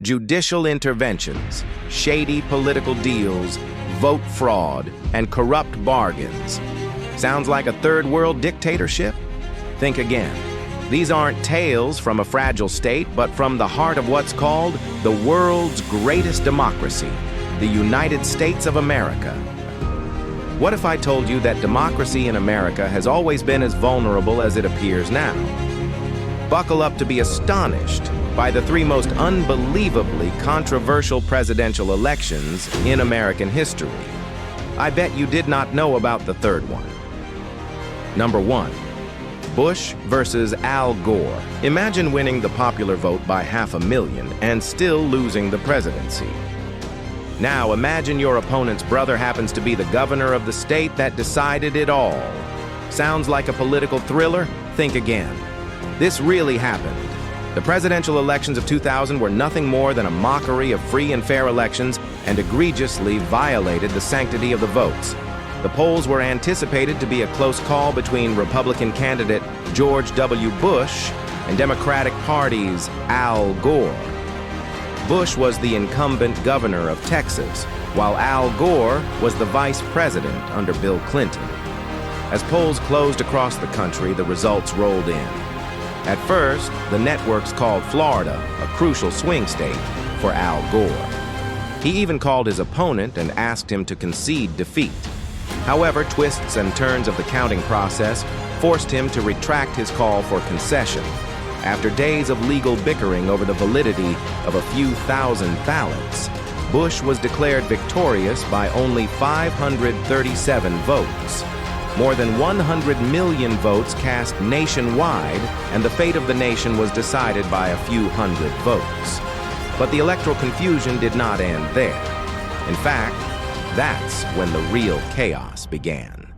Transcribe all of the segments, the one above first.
Judicial interventions, shady political deals, vote fraud, and corrupt bargains. Sounds like a third world dictatorship? Think again. These aren't tales from a fragile state, but from the heart of what's called the world's greatest democracy, the United States of America. What if I told you that democracy in America has always been as vulnerable as it appears now? Buckle up to be astonished by the three most unbelievably controversial presidential elections in American history. I bet you did not know about the third one. Number 1. Bush versus Al Gore. Imagine winning the popular vote by 500,000 and still losing the presidency. Now imagine your opponent's brother happens to be the governor of the state that decided it all. Sounds like a political thriller? Think again. This really happened. The presidential elections of 2000 were nothing more than a mockery of free and fair elections and egregiously violated the sanctity of the votes. The polls were anticipated to be a close call between Republican candidate George W. Bush and Democratic Party's Al Gore. Bush was the incumbent governor of Texas, while Al Gore was the vice president under Bill Clinton. As polls closed across the country, the results rolled in. At first, the networks called Florida a crucial swing state for Al Gore. He even called his opponent and asked him to concede defeat. However, twists and turns of the counting process forced him to retract his call for concession. After days of legal bickering over the validity of a few thousand ballots, Bush was declared victorious by only 537 votes. More than 100 million votes cast nationwide, and the fate of the nation was decided by a few hundred votes. But the electoral confusion did not end there. In fact, that's when the real chaos began.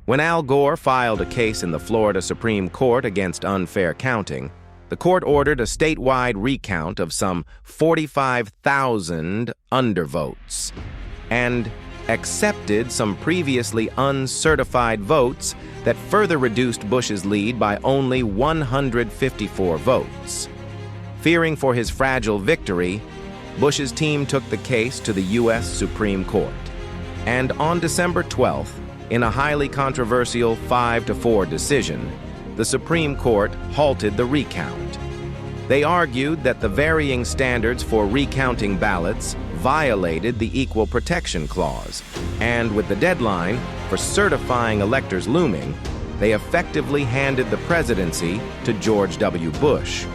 When Al Gore filed a case in the Florida Supreme Court against unfair counting, the court ordered a statewide recount of some 45,000 undervotes and accepted some previously uncertified votes that further reduced Bush's lead by only 154 votes. Fearing for his fragile victory, Bush's team took the case to the U.S. Supreme Court. And on December 12th, in a highly controversial 5-4 decision, the Supreme Court halted the recount. They argued that the varying standards for recounting ballots violated the Equal Protection Clause, and with the deadline for certifying electors looming, they effectively handed the presidency to George W. Bush.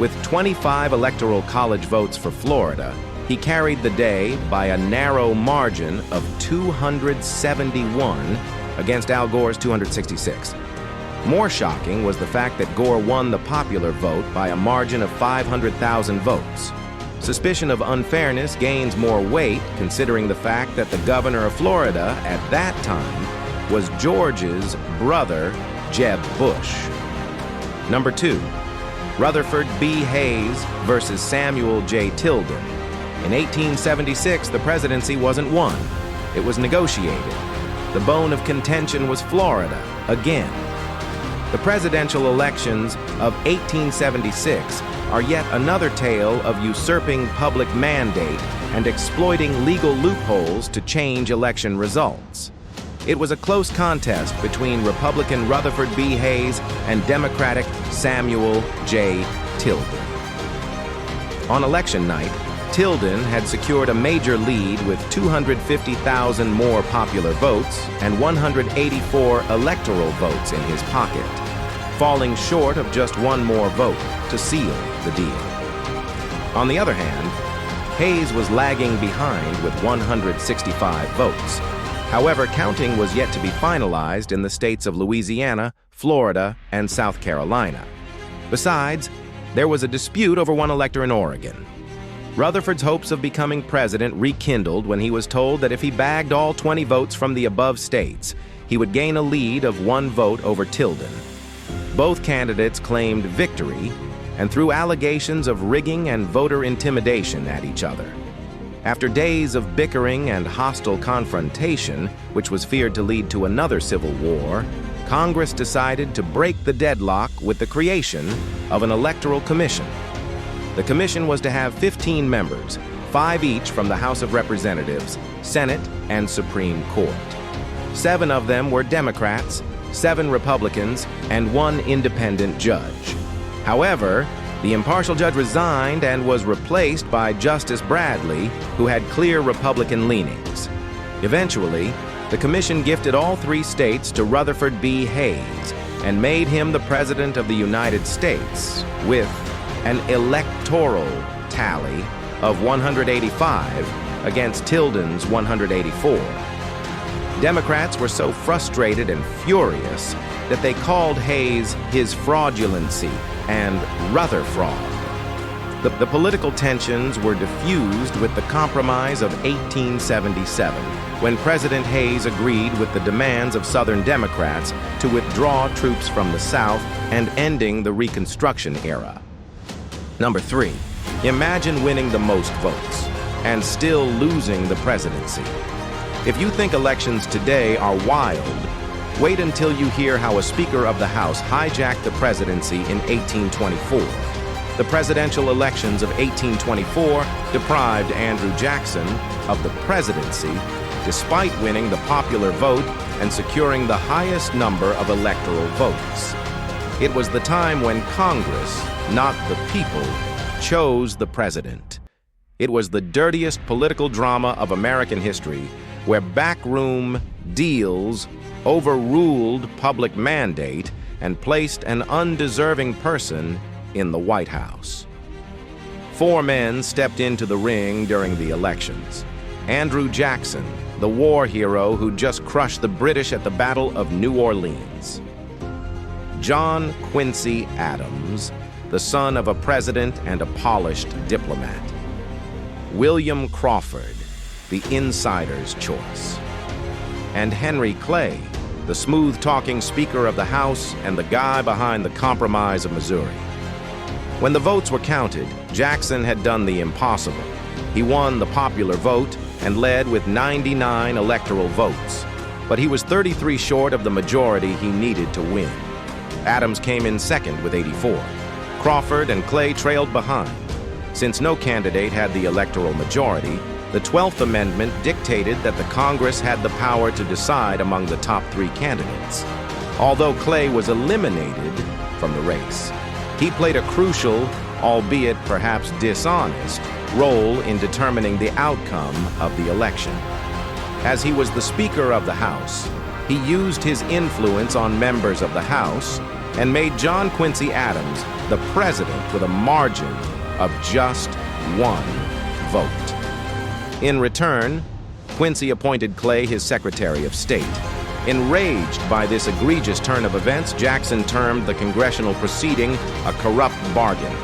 With 25 Electoral College votes for Florida, he carried the day by a narrow margin of 271 against Al Gore's 266. More shocking was the fact that Gore won the popular vote by a margin of 500,000 votes. Suspicion of unfairness gains more weight considering the fact that the governor of Florida at that time was George's brother, Jeb Bush. Number 2, Rutherford B. Hayes versus Samuel J. Tilden. In 1876, the presidency wasn't won. It was negotiated. The bone of contention was Florida, again. The presidential elections of 1876 are yet another tale of usurping public mandate and exploiting legal loopholes to change election results. It was a close contest between Republican Rutherford B. Hayes and Democratic Samuel J. Tilden. On election night, Tilden had secured a major lead with 250,000 more popular votes and 184 electoral votes in his pocket, falling short of just one more vote to seal the deal. On the other hand, Hayes was lagging behind with 165 votes. However, counting was yet to be finalized in the states of Louisiana, Florida, and South Carolina. Besides, there was a dispute over one elector in Oregon. Rutherford's hopes of becoming president rekindled when he was told that if he bagged all 20 votes from the above states, he would gain a lead of 1 vote over Tilden. Both candidates claimed victory and threw allegations of rigging and voter intimidation at each other. After days of bickering and hostile confrontation, which was feared to lead to another civil war, Congress decided to break the deadlock with the creation of an electoral commission. The commission was to have 15 members, 5 each from the House of Representatives, Senate, and Supreme Court. 7 of them were Democrats, 7 Republicans, and 1 independent judge. However, the impartial judge resigned and was replaced by Justice Bradley, who had clear Republican leanings. Eventually, the commission gifted all 3 states to Rutherford B. Hayes and made him the President of the United States with an electoral tally of 185 against Tilden's 184. Democrats were so frustrated and furious that they called Hayes his fraudulency and Rutherfraud. The political tensions were diffused with the Compromise of 1877, when President Hayes agreed with the demands of Southern Democrats to withdraw troops from the South and ending the Reconstruction era. Number 3, imagine winning the most votes and still losing the presidency. If you think elections today are wild, wait until you hear how a Speaker of the House hijacked the presidency in 1824. The presidential elections of 1824 deprived Andrew Jackson of the presidency, despite winning the popular vote and securing the highest number of electoral votes. It was the time when Congress, not the people, chose the president. It was the dirtiest political drama of American history, where backroom deals overruled public mandate and placed an undeserving person in the White House. 4 men stepped into the ring during the elections. Andrew Jackson, the war hero who just crushed the British at the Battle of New Orleans. John Quincy Adams, the son of a president and a polished diplomat. William Crawford, the insider's choice. And Henry Clay, the smooth-talking Speaker of the House and the guy behind the Compromise of Missouri. When the votes were counted, Jackson had done the impossible. He won the popular vote and led with 99 electoral votes, but he was 33 short of the majority he needed to win. Adams came in second with 84. Crawford and Clay trailed behind. Since no candidate had the electoral majority, the 12th Amendment dictated that the Congress had the power to decide among the top 3 candidates. Although Clay was eliminated from the race, he played a crucial, albeit perhaps dishonest, role in determining the outcome of the election. As he was the Speaker of the House, he used his influence on members of the House and made John Quincy Adams the president with a margin of just 1 vote. In return, Quincy appointed Clay his Secretary of State. Enraged by this egregious turn of events, Jackson termed the congressional proceeding a corrupt bargain.